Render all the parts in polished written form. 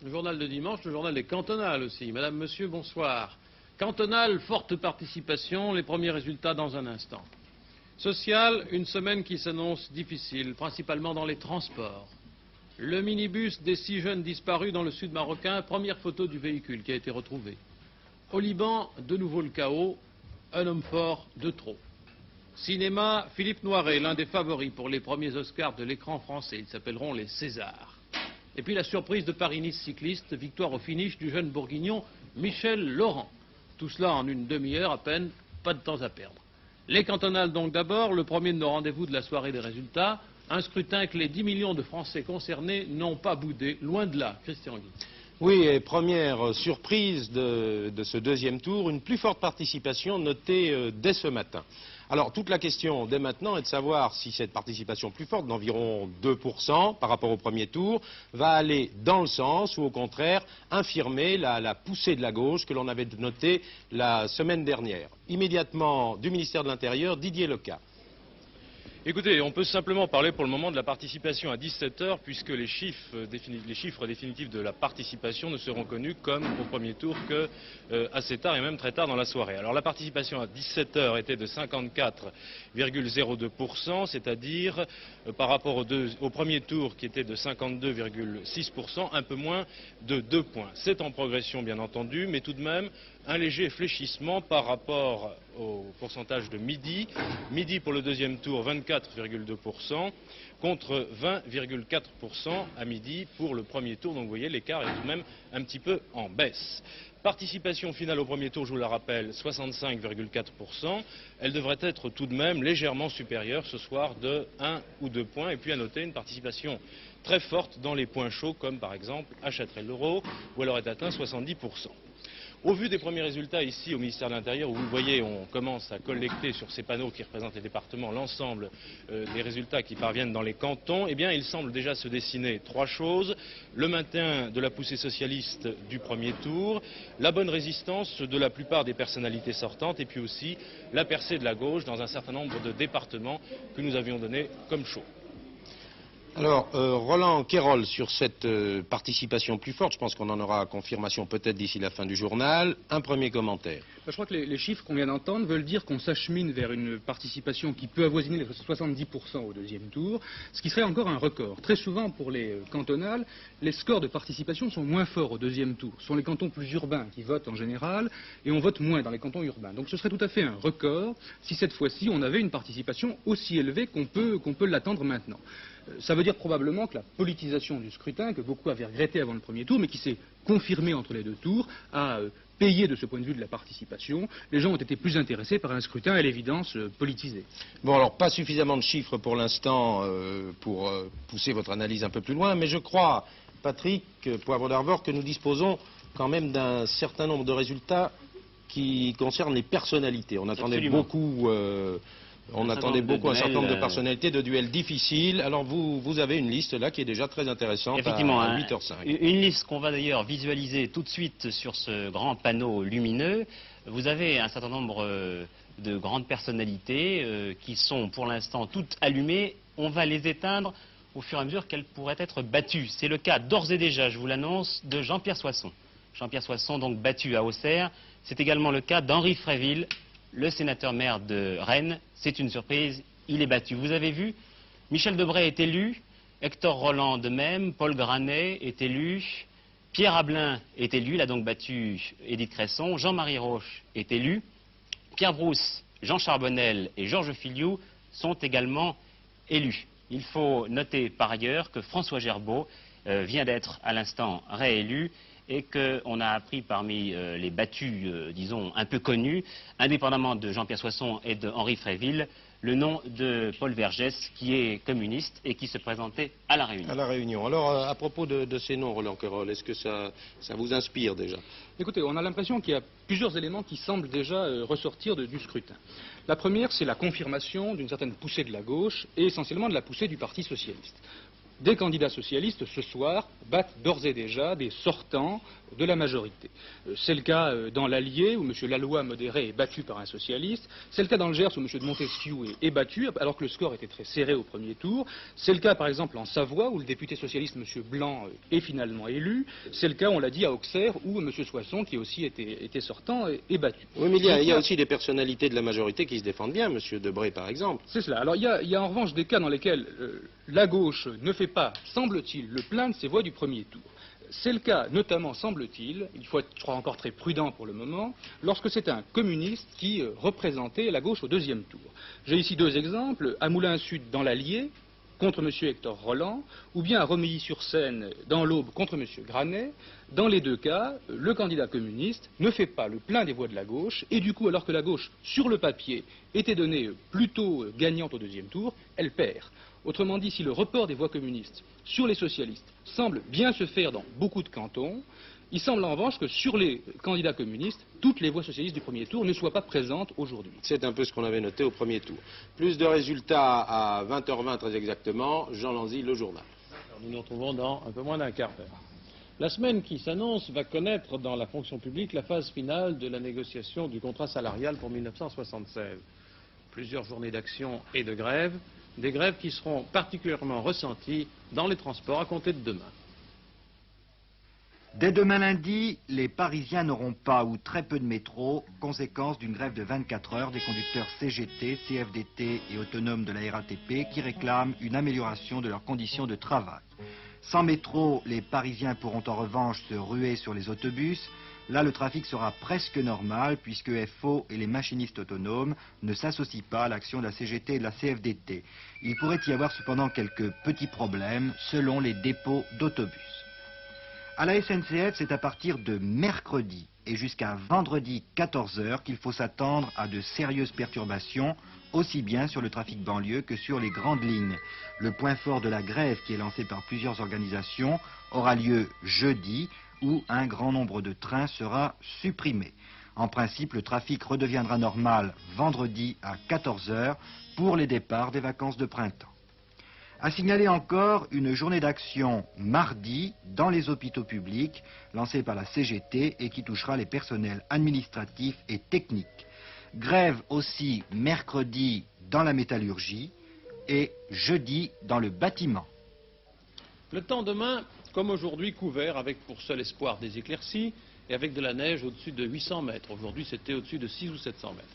Le journal de dimanche, le journal des cantonales aussi. Madame, monsieur, bonsoir. Cantonal, forte participation, les premiers résultats dans un instant. Social, une semaine qui s'annonce difficile, principalement dans les transports. Le minibus des 6 jeunes disparus dans le sud marocain, première photo du véhicule qui a été retrouvé. Au Liban, de nouveau le chaos, un homme fort de trop. Cinéma, Philippe Noiret, l'un des favoris pour les premiers Oscars de l'écran français. Ils s'appelleront les Césars. Et puis la surprise de Paris-Nice cycliste, victoire au finish du jeune bourguignon Michel Laurent. Tout cela en une demi-heure à peine, pas de temps à perdre. Les cantonales donc d'abord, le premier de nos rendez-vous de la soirée des résultats. Un scrutin que les 10 millions de Français concernés n'ont pas boudé, loin de là, Christian Guy. Oui, et première surprise de ce deuxième tour, une plus forte participation notée dès ce matin. Alors, toute la question dès maintenant est de savoir si cette participation plus forte, d'environ 2% par rapport au premier tour, va aller dans le sens ou au contraire infirmer la poussée de la gauche que l'on avait notée la semaine dernière. Immédiatement du ministère de l'Intérieur, Didier Lecat. Écoutez, on peut simplement parler pour le moment de la participation à 17h puisque les chiffres définitifs de la participation ne seront connus comme au premier tour que assez tard et même très tard dans la soirée. Alors la participation à 17h était de 54,02%, c'est-à-dire par rapport au premier tour qui était de 52,6%, un peu moins de 2 points. C'est en progression bien entendu, mais tout de même un léger fléchissement par rapport au pourcentage de midi. Midi pour le deuxième tour, 24,2% contre 20,4% à midi pour le premier tour. Donc vous voyez, l'écart est tout de même un petit peu en baisse. Participation finale au premier tour, je vous la rappelle, 65,4%. Elle devrait être tout de même légèrement supérieure ce soir de 1 ou 2 points. Et puis à noter une participation très forte dans les points chauds, comme par exemple à Châtellerault, où elle aurait atteint 70%. Au vu des premiers résultats ici au ministère de l'Intérieur, où vous le voyez, on commence à collecter sur ces panneaux qui représentent les départements l'ensemble des résultats qui parviennent dans les cantons, eh bien il semble déjà se dessiner 3 choses. Le maintien de la poussée socialiste du premier tour, la bonne résistance de la plupart des personnalités sortantes et puis aussi la percée de la gauche dans un certain nombre de départements que nous avions donnés comme chauds. Alors, Roland Quérol, sur cette participation plus forte, je pense qu'on en aura confirmation peut-être d'ici la fin du journal. Un premier commentaire. Je crois que les chiffres qu'on vient d'entendre veulent dire qu'on s'achemine vers une participation qui peut avoisiner les 70% au deuxième tour, ce qui serait encore un record. Très souvent, pour les cantonales, les scores de participation sont moins forts au deuxième tour. Ce sont les cantons plus urbains qui votent en général, et on vote moins dans les cantons urbains. Donc ce serait tout à fait un record si cette fois-ci on avait une participation aussi élevée qu'on peut l'attendre maintenant. Ça veut dire probablement que la politisation du scrutin, que beaucoup avaient regretté avant le premier tour, mais qui s'est confirmée entre les 2 tours, a payé de ce point de vue de la participation. Les gens ont été plus intéressés par un scrutin à l'évidence politisé. Bon, alors pas suffisamment de chiffres pour l'instant pour pousser votre analyse un peu plus loin, mais je crois, Patrick Poivre d'Arvor, que nous disposons quand même d'un certain nombre de résultats qui concernent les personnalités. On attendait beaucoup... un certain nombre de personnalités, de duels difficiles. Alors vous avez une liste là qui est déjà très intéressante. Effectivement, à 8h05. Une liste qu'on va d'ailleurs visualiser tout de suite sur ce grand panneau lumineux. Vous avez un certain nombre de grandes personnalités qui sont pour l'instant toutes allumées. On va les éteindre au fur et à mesure qu'elles pourraient être battues. C'est le cas d'ores et déjà, je vous l'annonce, de Jean-Pierre Soisson. Jean-Pierre Soisson donc battu à Auxerre. C'est également le cas d'Henri Fréville, le sénateur-maire de Rennes. C'est une surprise, il est battu. Vous avez vu, Michel Debré est élu, Hector Roland de même, Paul Granet est élu, Pierre Ablin est élu, il a donc battu Édith Cresson, Jean-Marie Roche est élu, Pierre Brousse, Jean Charbonnel et Georges Filiou sont également élus. Il faut noter par ailleurs que François Gerbaud vient d'être à l'instant réélu et qu'on a appris parmi les battus, disons, un peu connus, indépendamment de Jean-Pierre Soisson et de Henri Fréville, le nom de Paul Vergès, qui est communiste et qui se présentait à La Réunion. À La Réunion. Alors, à propos de ces noms, Roland Quérol, est-ce que ça vous inspire déjà? Écoutez, on a l'impression qu'il y a plusieurs éléments qui semblent déjà ressortir du scrutin. La première, c'est la confirmation d'une certaine poussée de la gauche et essentiellement de la poussée du Parti socialiste. des candidats socialistes ce soir battent d'ores et déjà des sortants de la majorité. C'est le cas dans l'Allier où M. Lalloy modéré est battu par un socialiste. C'est le cas dans le Gers où M. de Montesquiou est battu alors que le score était très serré au premier tour. C'est le cas par exemple en Savoie où le député socialiste M. Blanc est finalement élu. C'est le cas, on l'a dit, à Auxerre où M. Soisson, qui aussi était sortant, est battu. Oui, mais il y a aussi des personnalités de la majorité qui se défendent bien, M. Debré par exemple. C'est cela. Alors il y a en revanche des cas dans lesquels la gauche ne fait pas, semble-t-il, le plein de ses voix du premier tour. C'est le cas, notamment, semble-t-il, il faut être, je crois, encore très prudent pour le moment, lorsque c'est un communiste qui représentait la gauche au deuxième tour. J'ai ici deux exemples, à Moulins-Sud dans l'Allier, contre M. Hector Roland, ou bien à Romilly-sur-Seine dans l'Aube contre M. Granet. Dans les deux cas, le candidat communiste ne fait pas le plein des voix de la gauche, et du coup, alors que la gauche, sur le papier, était donnée plutôt gagnante au deuxième tour, elle perd. Autrement dit, si le report des voix communistes sur les socialistes semble bien se faire dans beaucoup de cantons, il semble en revanche que sur les candidats communistes, toutes les voix socialistes du premier tour ne soient pas présentes aujourd'hui. C'est un peu ce qu'on avait noté au premier tour. Plus de résultats à 20h20 très exactement. Jean Lanzy, le journal. Alors, nous nous retrouvons dans un peu moins d'un quart d'heure. La semaine qui s'annonce va connaître dans la fonction publique la phase finale de la négociation du contrat salarial pour 1976. Plusieurs journées d'action et de grève, des grèves qui seront particulièrement ressenties dans les transports à compter de demain. Dès demain lundi, les Parisiens n'auront pas ou très peu de métro, conséquence d'une grève de 24 heures des conducteurs CGT, CFDT et autonomes de la RATP qui réclament une amélioration de leurs conditions de travail. Sans métro, les Parisiens pourront en revanche se ruer sur les autobus. Là, le trafic sera presque normal puisque FO et les machinistes autonomes ne s'associent pas à l'action de la CGT et de la CFDT. Il pourrait y avoir cependant quelques petits problèmes selon les dépôts d'autobus. À la SNCF, c'est à partir de mercredi et jusqu'à vendredi 14 h qu'il faut s'attendre à de sérieuses perturbations, aussi bien sur le trafic banlieue que sur les grandes lignes. Le point fort de la grève, qui est lancée par plusieurs organisations, aura lieu jeudi, où un grand nombre de trains sera supprimé. En principe, le trafic redeviendra normal vendredi à 14 h pour les départs des vacances de printemps. À signaler encore une journée d'action mardi dans les hôpitaux publics, lancée par la CGT et qui touchera les personnels administratifs et techniques. Grève aussi mercredi dans la métallurgie et jeudi dans le bâtiment. Le temps demain, comme aujourd'hui, couvert avec pour seul espoir des éclaircies et avec de la neige au-dessus de 800 mètres. Aujourd'hui, c'était au-dessus de 600 ou 700 mètres.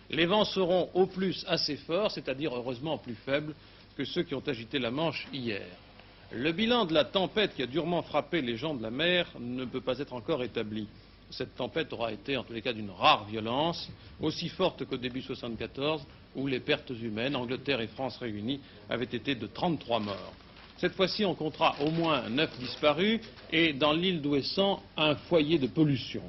Les vents seront au plus assez forts, c'est-à-dire heureusement plus faibles que ceux qui ont agité la Manche hier. Le bilan de la tempête qui a durement frappé les gens de la mer ne peut pas être encore établi. Cette tempête aura été en tous les cas d'une rare violence, aussi forte qu'au début 1974, où les pertes humaines, Angleterre et France réunies, avaient été de 33 morts. Cette fois-ci, on comptera au moins 9 disparus et dans l'île d'Ouessant, un foyer de pollution.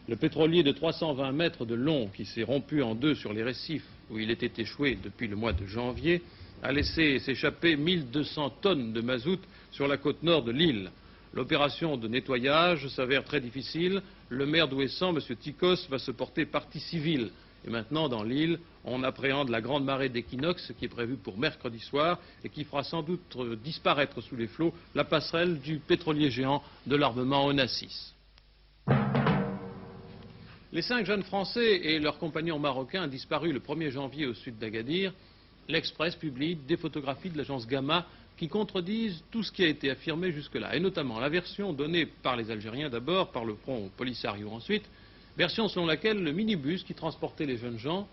Le pétrolier de 320 mètres de long qui s'est rompu en deux sur les récifs où il était échoué depuis le mois de janvier a laissé s'échapper 1200 tonnes de mazout sur la côte nord de l'île. L'opération de nettoyage s'avère très difficile. Le maire d'Ouessant, M. Tikos, va se porter partie civile. Et maintenant, dans l'île, on appréhende la grande marée d'équinoxe qui est prévue pour mercredi soir et qui fera sans doute disparaître sous les flots la passerelle du pétrolier géant de l'armement Onassis. Les 5 jeunes Français et leurs compagnons marocains disparus le 1er janvier au sud d'Agadir. L'Express publie des photographies de l'agence Gamma qui contredisent tout ce qui a été affirmé jusque-là, et notamment la version donnée par les Algériens d'abord, par le Front Polisario ensuite, version selon laquelle le minibus qui transportait les jeunes gens,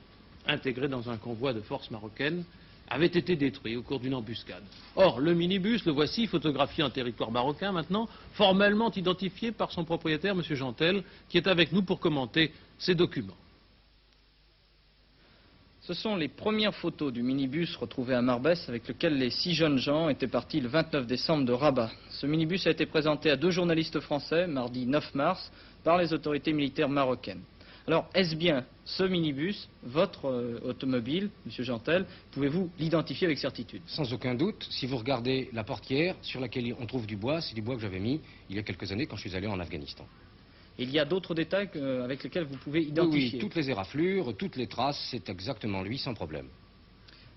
intégré dans un convoi de forces marocaines, avait été détruit au cours d'une embuscade. Or, le minibus, le voici, photographié en territoire marocain maintenant, formellement identifié par son propriétaire, M. Jantel, qui est avec nous pour commenter ces documents. Ce sont les premières photos du minibus retrouvé à Marbès avec lequel les 6 jeunes gens étaient partis le 29 décembre de Rabat. Ce minibus a été présenté à 2 journalistes français, mardi 9 mars, par les autorités militaires marocaines. Alors, est-ce bien ce minibus, votre automobile, M. Jantel, pouvez-vous l'identifier avec certitude? Sans aucun doute, si vous regardez la portière sur laquelle on trouve du bois, c'est du bois que j'avais mis il y a quelques années quand je suis allé en Afghanistan. Il y a d'autres détails avec lesquels vous pouvez identifier? Oui, toutes les éraflures, toutes les traces, c'est exactement lui, sans problème.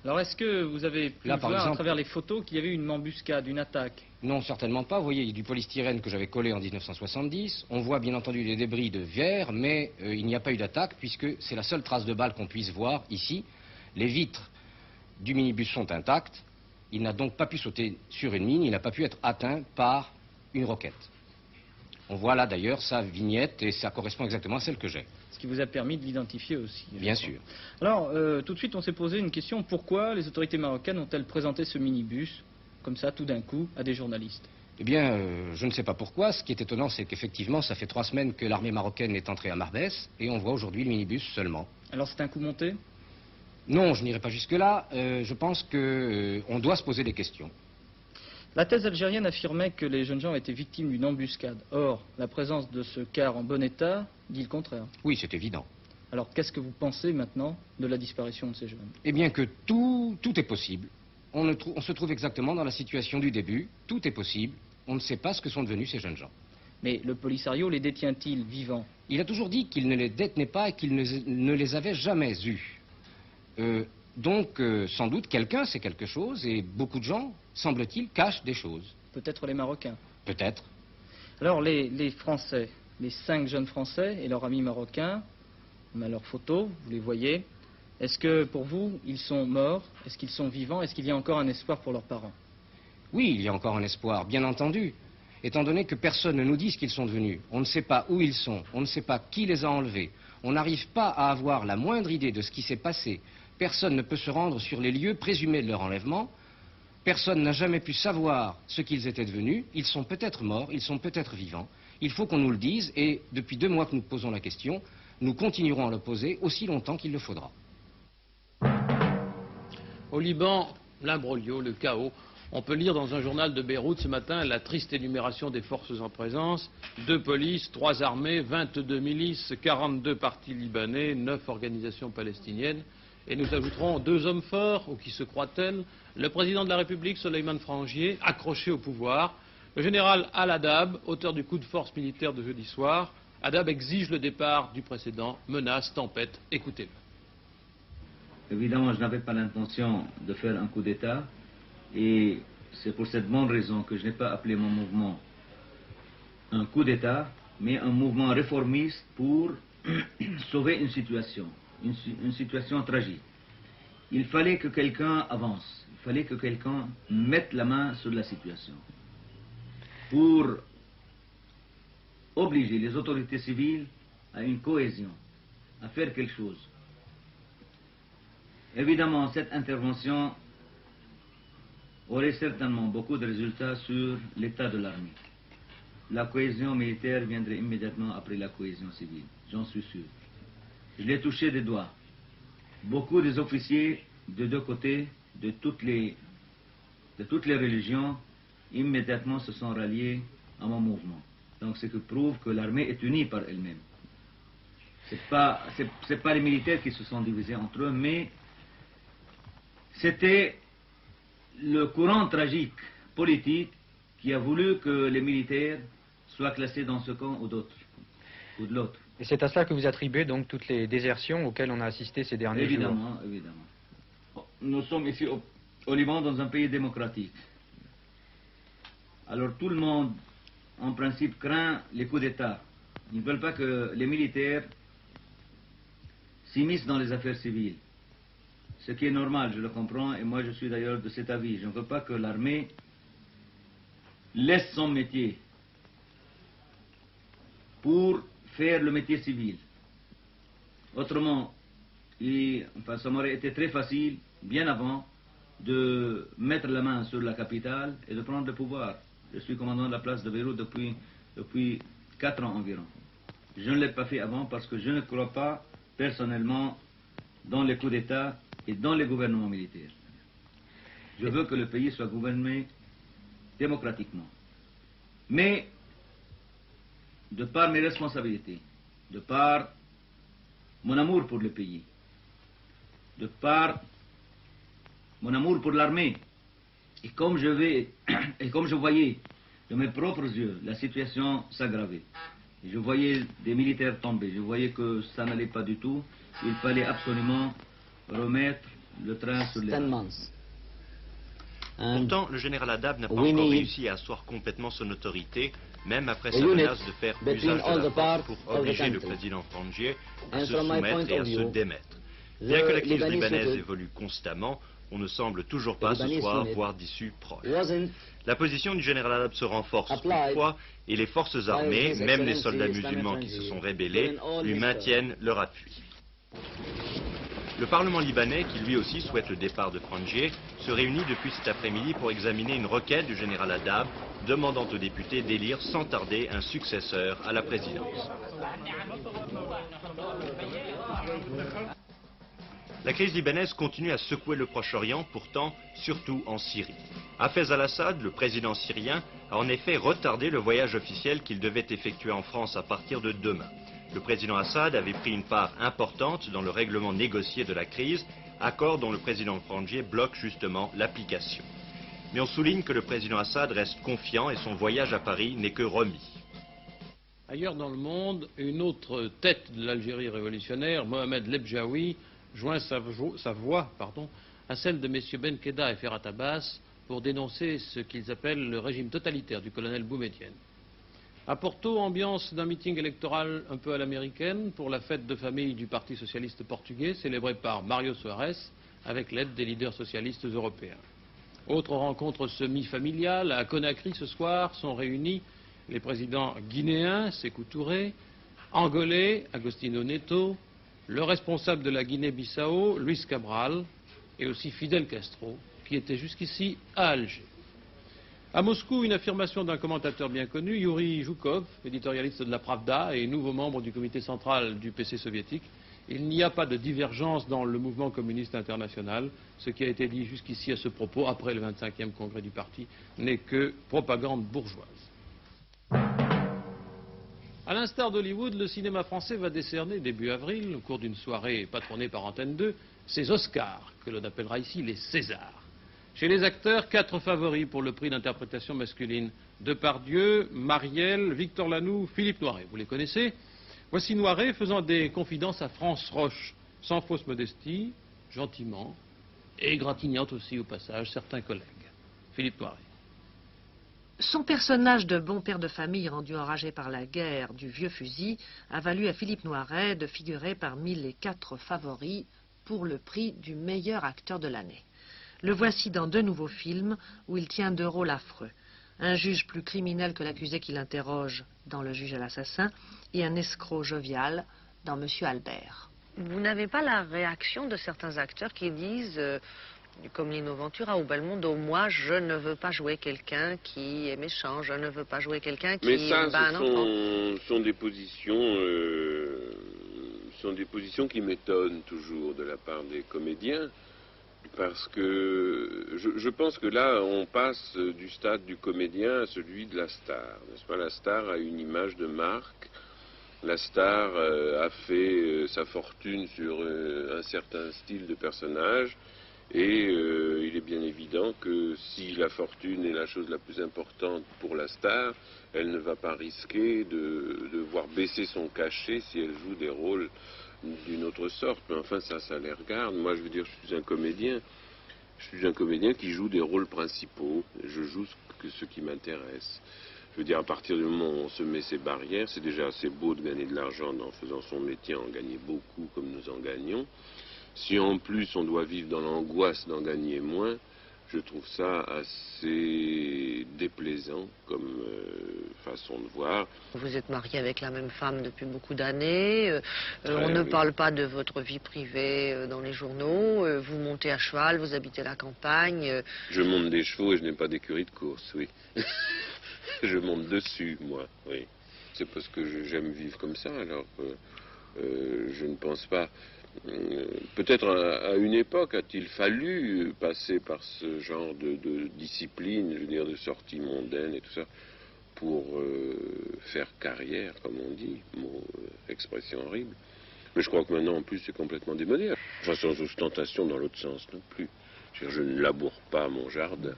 Alors est-ce que vous avez pu Là, par voir à exemple- travers les photos qu'il y avait une embuscade, une attaque? Non, certainement pas. Vous voyez, il y a du polystyrène que j'avais collé en 1970. On voit bien entendu des débris de verre, mais il n'y a pas eu d'attaque puisque c'est la seule trace de balle qu'on puisse voir ici. Les vitres du minibus sont intactes. Il n'a donc pas pu sauter sur une mine, il n'a pas pu être atteint par une roquette. On voit là d'ailleurs sa vignette et ça correspond exactement à celle que j'ai. Ce qui vous a permis de l'identifier aussi. je Bien crois. sûr. Alors, tout de suite, on s'est posé une question. Pourquoi les autorités marocaines ont-elles présenté ce minibus, comme ça, tout d'un coup, à des journalistes? Eh bien, je ne sais pas pourquoi. Ce qui est étonnant, c'est qu'effectivement, ça fait 3 semaines que l'armée marocaine est entrée à Marbès et on voit aujourd'hui le minibus seulement. Alors, c'est un coup monté? Non, je n'irai pas jusque-là. Je pense qu'on doit se poser des questions. La thèse algérienne affirmait que les jeunes gens étaient victimes d'une embuscade. Or, la présence de ce car en bon état dit le contraire. Oui, c'est évident. Alors, qu'est-ce que vous pensez maintenant de la disparition de ces jeunes? Eh bien que tout est possible. On se trouve exactement dans la situation du début. Tout est possible. On ne sait pas ce que sont devenus ces jeunes gens. Mais le Polisario les détient-il vivants? Il a toujours dit qu'il ne les détenait pas et qu'il ne les avait jamais eus. Donc, sans doute, quelqu'un sait quelque chose et beaucoup de gens, semble-t-il, cachent des choses. Peut-être les Marocains. Peut-être. Alors, les Français, les 5 jeunes Français et leurs amis marocains, on a leurs photos, vous les voyez. Est-ce que, pour vous, ils sont morts? Est-ce qu'ils sont vivants? Est-ce qu'il y a encore un espoir pour leurs parents? Oui, il y a encore un espoir, bien entendu. Étant donné que personne ne nous dit ce qu'ils sont devenus, on ne sait pas où ils sont, on ne sait pas qui les a enlevés, on n'arrive pas à avoir la moindre idée de ce qui s'est passé. Personne ne peut se rendre sur les lieux présumés de leur enlèvement. Personne n'a jamais pu savoir ce qu'ils étaient devenus. Ils sont peut-être morts, ils sont peut-être vivants. Il faut qu'on nous le dise et depuis 2 mois que nous posons la question, nous continuerons à le poser aussi longtemps qu'il le faudra. Au Liban, l'imbroglio, le chaos. On peut lire dans un journal de Beyrouth ce matin la triste énumération des forces en présence. 2 polices, 3 armées, 22 milices, 42 partis libanais, 9 organisations palestiniennes. Et nous ajouterons 2 hommes forts, ou qui se croient-elles, le président de la République, Soleiman Frangier, accroché au pouvoir, le général Al-Haddad, auteur du coup de force militaire de jeudi soir. Haddad exige le départ du précédent, menace, tempête, écoutez-le. Évidemment, je n'avais pas l'intention de faire un coup d'État et c'est pour cette bonne raison que je n'ai pas appelé mon mouvement un coup d'État, mais un mouvement réformiste pour sauver une situation tragique. Il fallait que quelqu'un avance, il fallait que quelqu'un mette la main sur la situation pour obliger les autorités civiles à une cohésion, à faire quelque chose. Évidemment, cette intervention aurait certainement beaucoup de résultats sur l'état de l'armée. La cohésion militaire viendrait immédiatement après la cohésion civile, j'en suis sûr. Je l'ai touché des doigts. Beaucoup des officiers de 2 côtés, de toutes les religions, immédiatement se sont ralliés à mon mouvement. Donc ce qui prouve que l'armée est unie par elle-même. C'est pas les militaires qui se sont divisés entre eux, mais c'était le courant tragique politique qui a voulu que les militaires soient classés dans ce camp ou d'autres, ou de l'autre. Et c'est à cela que vous attribuez donc toutes les désertions auxquelles on a assisté ces derniers jours? Évidemment, évidemment. Nous sommes ici au Liban dans un pays démocratique. Alors tout le monde, en principe, craint les coups d'État. Ils ne veulent pas que les militaires s'immiscent dans les affaires civiles. Ce qui est normal, je le comprends, et moi je suis d'ailleurs de cet avis. Je ne veux pas que l'armée laisse son métier pour faire le métier civil. Autrement, ça m'aurait été très facile, bien avant, de mettre la main sur la capitale et de prendre le pouvoir. Je suis commandant de la place de Beyrouth depuis 4 ans environ. Je ne l'ai pas fait avant parce que je ne crois pas personnellement dans les coups d'État et dans les gouvernements militaires. Je veux que le pays soit gouverné démocratiquement. Mais, de par mes responsabilités, de par mon amour pour le pays, de par mon amour pour l'armée, et comme je voyais de mes propres yeux la situation s'aggraver, je voyais des militaires tomber, je voyais que ça n'allait pas du tout, il fallait absolument remettre le train sur les rails. Pourtant, le général Haddad n'a pas encore réussi à asseoir complètement son autorité, même après sa menace de faire usage de la force pour obliger le président Frangier à se soumettre et à se démettre. Bien que la crise libanaise évolue constamment, on ne semble toujours pas ce soir voir d'issue proche. La position du général Haddad se renforce toutefois et les forces armées, même les soldats musulmans qui se sont rébellés, lui maintiennent leur appui. Le Parlement libanais, qui lui aussi souhaite le départ de Frangier, se réunit depuis cet après-midi pour examiner une requête du général Haddad demandant aux députés d'élire sans tarder un successeur à la présidence. La crise libanaise continue à secouer le Proche-Orient, pourtant surtout en Syrie. Hafez al-Assad, le président syrien, a en effet retardé le voyage officiel qu'il devait effectuer en France à partir de demain. Le président Assad avait pris une part importante dans le règlement négocié de la crise, accord dont le président Frangier bloque justement l'application. Mais on souligne que le président Assad reste confiant et son voyage à Paris n'est que remis. Ailleurs dans le monde, une autre tête de l'Algérie révolutionnaire, Mohamed Lebjaoui, joint sa voix à celle de messieurs Benkeda et Ferhat Abbas pour dénoncer ce qu'ils appellent le régime totalitaire du colonel Boumedienne. À Porto, ambiance d'un meeting électoral un peu à l'américaine pour la fête de famille du Parti socialiste portugais célébrée par Mario Soares avec l'aide des leaders socialistes européens. Autre rencontre semi-familiale, à Conakry ce soir sont réunis les présidents guinéens, Sékou Touré, angolais, Agostinho Neto, le responsable de la Guinée-Bissau, Luis Cabral, et aussi Fidel Castro, qui était jusqu'ici à Alger. À Moscou, une affirmation d'un commentateur bien connu, Yuri Zhukov, éditorialiste de la Pravda et nouveau membre du comité central du PC soviétique. Il n'y a pas de divergence dans le mouvement communiste international. Ce qui a été dit jusqu'ici à ce propos, après le 25e congrès du parti, n'est que propagande bourgeoise. À l'instar d'Hollywood, le cinéma français va décerner début avril, au cours d'une soirée patronnée par Antenne 2, ses Oscars, que l'on appellera ici les Césars. Chez les acteurs, 4 favoris pour le prix d'interprétation masculine. Depardieu, Marielle, Victor Lanoux, Philippe Noiret. Vous les connaissez? Voici Noiret faisant des confidences à France Roche, sans fausse modestie, gentiment, et égratignant aussi au passage certains collègues. Philippe Noiret. Son personnage de bon père de famille rendu enragé par la guerre du vieux fusil a valu à Philippe Noiret de figurer parmi les 4 favoris pour le prix du meilleur acteur de l'année. Le voici dans 2 nouveaux films où il tient 2 rôles affreux. Un juge plus criminel que l'accusé qui l'interroge dans Le juge à l'assassin et un escroc jovial dans Monsieur Albert. Vous n'avez pas la réaction de certains acteurs qui disent, comme Lino Ventura ou Belmondo, moi je ne veux pas jouer quelqu'un qui est méchant, je ne veux pas jouer quelqu'un qui bat un enfant. Mais ça, sont des positions qui m'étonnent toujours de la part des comédiens. Parce que je pense que là, on passe du stade du comédien à celui de la star. N'est-ce pas? La star a une image de marque. La star a fait sa fortune sur un certain style de personnage. Et il est bien évident que si la fortune est la chose la plus importante pour la star, elle ne va pas risquer de voir baisser son cachet si elle joue des rôles d'une autre sorte. Mais enfin, ça les regarde. Moi, je veux dire, je suis un comédien. Je suis un comédien qui joue des rôles principaux. Je joue ce qui m'intéresse. Je veux dire, à partir du moment où on se met ces barrières, c'est déjà assez beau de gagner de l'argent en faisant son métier, en gagner beaucoup comme nous en gagnons. Si en plus on doit vivre dans l'angoisse d'en gagner moins, je trouve ça assez déplaisant comme façon de voir. Vous êtes marié avec la même femme depuis beaucoup d'années, on ne parle pas de votre vie privée dans les journaux, vous montez à cheval, vous habitez la campagne. Je monte des chevaux et je n'ai pas d'écurie de course, oui. Je monte dessus, moi, oui. C'est parce que j'aime vivre comme ça, alors je ne pense pas... Peut-être à une époque a-t-il fallu passer par ce genre de discipline, je veux dire de sortie mondaine et tout ça, pour faire carrière, comme on dit, expression horrible. Mais je crois que maintenant en plus c'est complètement démodé. Enfin sans ostentation dans l'autre sens non plus. Je ne laboure pas mon jardin.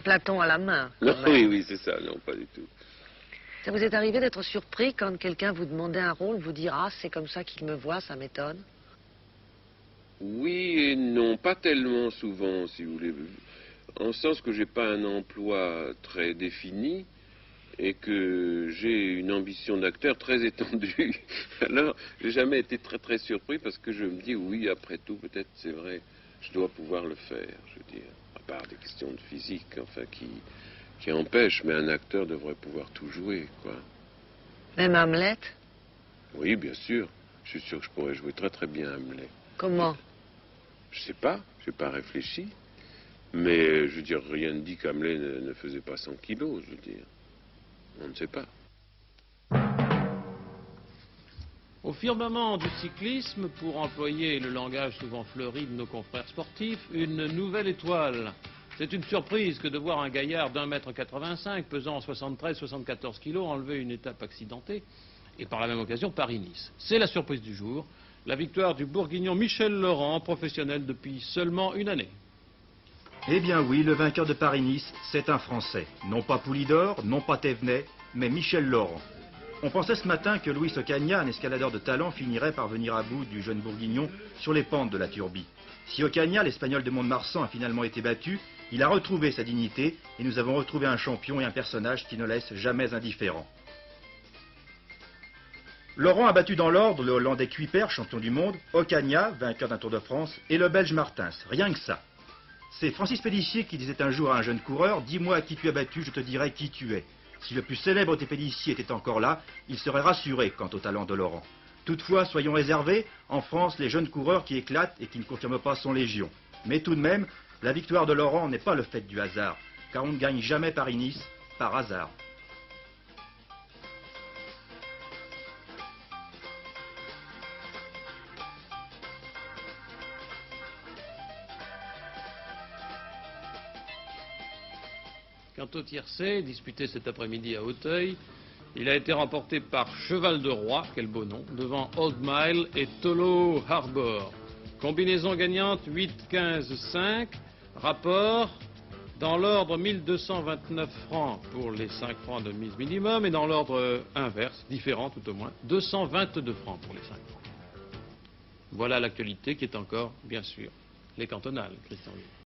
Platon à la main. Non, oui, c'est ça, non pas du tout. Ça vous est arrivé d'être surpris quand quelqu'un vous demandait un rôle, vous dire « Ah, c'est comme ça qu'il me voit, ça m'étonne ». Oui et non, pas tellement souvent, si vous voulez. En sens que j'ai pas un emploi très défini et que j'ai une ambition d'acteur très étendue. Alors, j'ai jamais été très très surpris parce que je me dis, oui, après tout, peut-être c'est vrai, je dois pouvoir le faire, je veux dire. À part des questions de physique, enfin, qui empêchent, mais un acteur devrait pouvoir tout jouer, quoi. Même Hamlet? Oui, bien sûr. Je suis sûr que je pourrais jouer très très bien Hamlet. Comment? Je sais pas, j'ai pas réfléchi. Mais, je veux dire, rien ne dit qu'Hamlet ne faisait pas 100 kilos, je veux dire. On ne sait pas. Au firmament du cyclisme, pour employer le langage souvent fleuri de nos confrères sportifs, une nouvelle étoile. C'est une surprise que de voir un gaillard d'1,85 m, pesant 73-74 kg, enlever une étape accidentée, et par la même occasion Paris-Nice. C'est la surprise du jour, la victoire du Bourguignon Michel Laurent, professionnel depuis seulement une année. Eh bien oui, le vainqueur de Paris-Nice, c'est un Français. Non pas Poulidor, non pas Thévenet, mais Michel Laurent. On pensait ce matin que Luis Ocaña, un escaladeur de talent, finirait par venir à bout du jeune Bourguignon sur les pentes de la Turbie. Si Ocaña, l'Espagnol de Mont-de-Marsan, a finalement été battu, il a retrouvé sa dignité et nous avons retrouvé un champion et un personnage qui ne laisse jamais indifférent. Laurent a battu dans l'ordre le Hollandais Kuiper, champion du monde, Ocaña, vainqueur d'un Tour de France, et le Belge Martins, rien que ça. C'est Francis Pélissier qui disait un jour à un jeune coureur, « Dis-moi qui tu as battu, je te dirai qui tu es ». Si le plus célèbre des Pélissier était encore là, il serait rassuré quant au talent de Laurent. Toutefois, soyons réservés, en France, les jeunes coureurs qui éclatent et qui ne confirment pas sont légion. Mais tout de même, la victoire de Laurent n'est pas le fait du hasard, car on ne gagne jamais Paris-Nice par hasard. Quant au tiercé, disputé cet après-midi à Auteuil, il a été remporté par Cheval de Roi, quel beau nom, devant Old Mile et Tolo Harbor. Combinaison gagnante 8-15-5, rapport dans l'ordre 1229 francs pour les 5 francs de mise minimum et dans l'ordre inverse, différent tout au moins, 222 francs pour les 5 francs. Voilà l'actualité qui est encore, bien sûr, les cantonales, Christian.